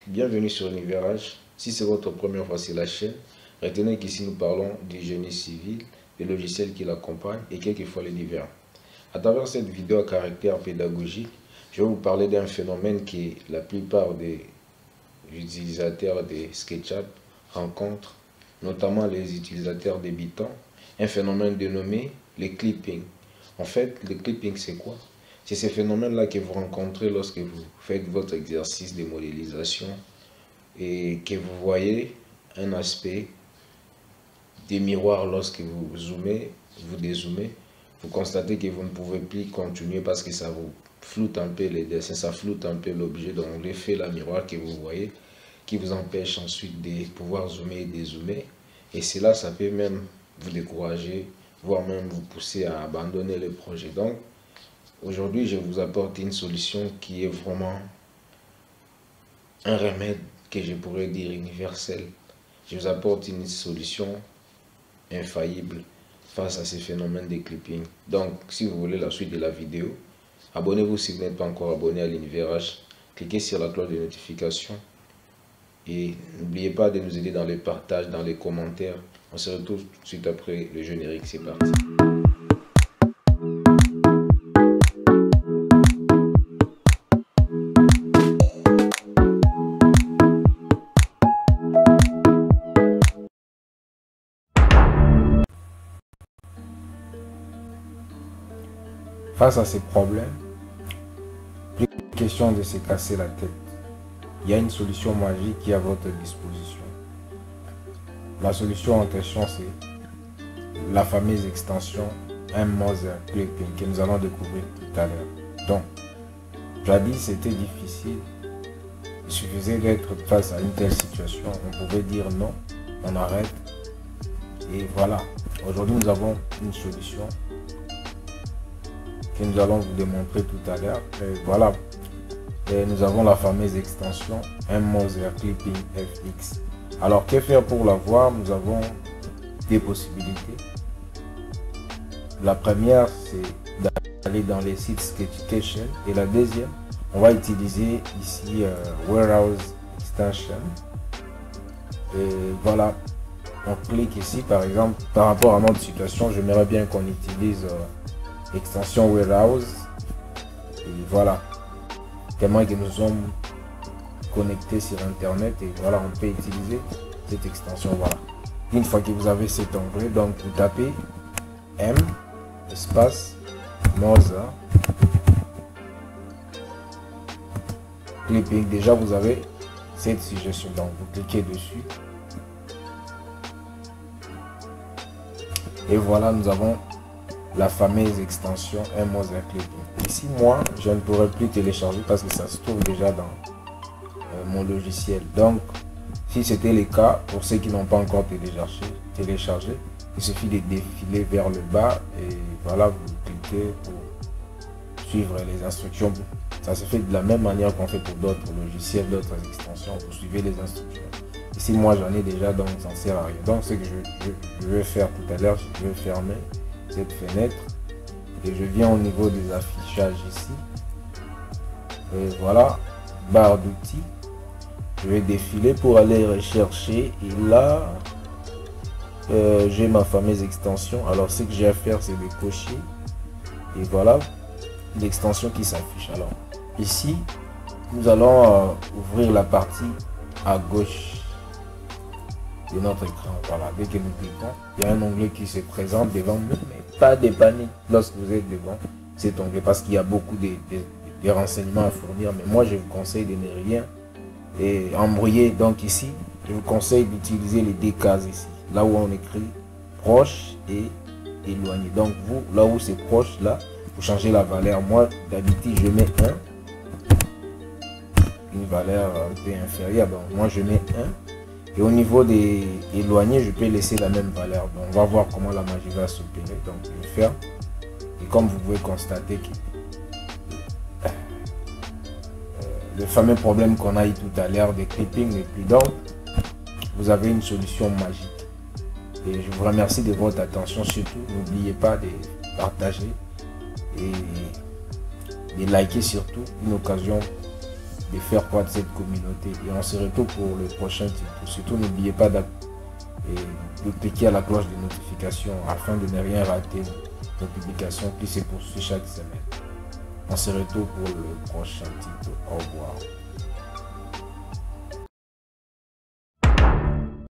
Bienvenue sur Univers. Si c'est votre première fois sur la chaîne, retenez qu'ici nous parlons du génie civil, des logiciels qui l'accompagnent et quelquefois les divers. À travers cette vidéo à caractère pédagogique, je vais vous parler d'un phénomène que la plupart des utilisateurs de SketchUp rencontrent, notamment les utilisateurs débutants, un phénomène dénommé les clipping. En fait, le clipping c'est quoi? C'est ce phénomène-là que vous rencontrez lorsque vous faites votre exercice de modélisation et que vous voyez un aspect des miroirs lorsque vous zoomez, vous dézoomez, vous constatez que vous ne pouvez plus continuer parce que ça vous floute un peu les dessins, ça floute un peu l'objet, donc l'effet la miroir que vous voyez qui vous empêche ensuite de pouvoir zoomer et dézoomer. Et cela, ça peut même vous décourager, voire même vous pousser à abandonner le projet. Donc, aujourd'hui, je vous apporte une solution qui est vraiment un remède que je pourrais dire universel. Je vous apporte une solution infaillible face à ces phénomènes de clipping. Donc, si vous voulez la suite de la vidéo, abonnez-vous si vous n'êtes pas encore abonné à l'Univers. Cliquez sur la cloche de notification et n'oubliez pas de nous aider dans les partages, dans les commentaires. On se retrouve tout de suite après le générique. C'est parti. Face à ces problèmes, plus question de se casser la tête. Il y a une solution magique qui est à votre disposition. La solution en question, c'est la fameuse extension M-Mother Clipping que nous allons découvrir tout à l'heure. Donc, jadis c'était difficile. Il suffisait d'être face à une telle situation. On pouvait dire non, on arrête. Et voilà. Aujourd'hui, nous avons une solution que nous allons vous démontrer tout à l'heure. Voilà. Et nous avons la fameuse extension M-Mother Clipping FX. Alors, que faire pour l'avoir? Nous avons des possibilités. La première, c'est d'aller dans les sites Sketchcation. Et la deuxième, on va utiliser ici Warehouse Extension. Et voilà. On clique ici, par exemple, par rapport à notre situation, j'aimerais bien qu'on utilise extension Warehouse. Et voilà. Tellement que nous sommes connectés sur internet et voilà, on peut utiliser cette extension. Voilà. Une fois que vous avez cet onglet, donc vous tapez M espace Mother Clipping. Déjà vous avez cette suggestion, donc vous cliquez dessus et voilà, nous avons la fameuse extension M-Mother Clipping. Ici, moi, je ne pourrais plus télécharger parce que ça se trouve déjà dans mon logiciel. Donc, si c'était le cas, pour ceux qui n'ont pas encore téléchargé, il suffit de défiler vers le bas et voilà, vous cliquez pour suivre les instructions. Ça se fait de la même manière qu'on fait pour d'autres logiciels, d'autres extensions. Vous suivez les instructions. Ici, moi, j'en ai déjà, donc ça ne sert à rien. Donc, ce que je vais faire tout à l'heure, je vais fermer cette fenêtre et je viens au niveau des affichages ici et voilà, barre d'outils, je vais défiler pour aller rechercher et là j'ai ma fameuse extension. Alors ce que j'ai à faire, c'est de cocher et voilà l'extension qui s'affiche. Alors ici nous allons ouvrir la partie à gauche de notre écran. Voilà, dès que nous cliquons, il y a un onglet qui se présente devant nous, mais pas de panique lorsque vous êtes devant cet onglet parce qu'il y a beaucoup de renseignements à fournir. Mais moi, je vous conseille de ne rien et embrouiller. Donc ici, je vous conseille d'utiliser les deux cases ici, là où on écrit proche et éloigné. Donc vous, là où c'est proche, là, vous changez la valeur. Moi, d'habitude, je mets 1, une valeur un peu inférieure. Donc moi, je mets 1. Et au niveau des éloignés, je peux laisser la même valeur. Donc, on va voir comment la magie va s'opérer. Donc, je vais faire. Et comme vous pouvez constater que le fameux problème qu'on a eu tout à l'heure des clipping n'est plus. Donc, vous avez une solution magique. Et je vous remercie de votre attention. Surtout, n'oubliez pas de partager et de liker surtout. Une occasion de faire croître cette communauté. Et on se retrouve pour le prochain tuto. Surtout n'oubliez pas de cliquer à la cloche de notification afin de ne rien rater nos publications qui se poursuivent chaque semaine. On se retrouve pour le prochain tuto. Au revoir.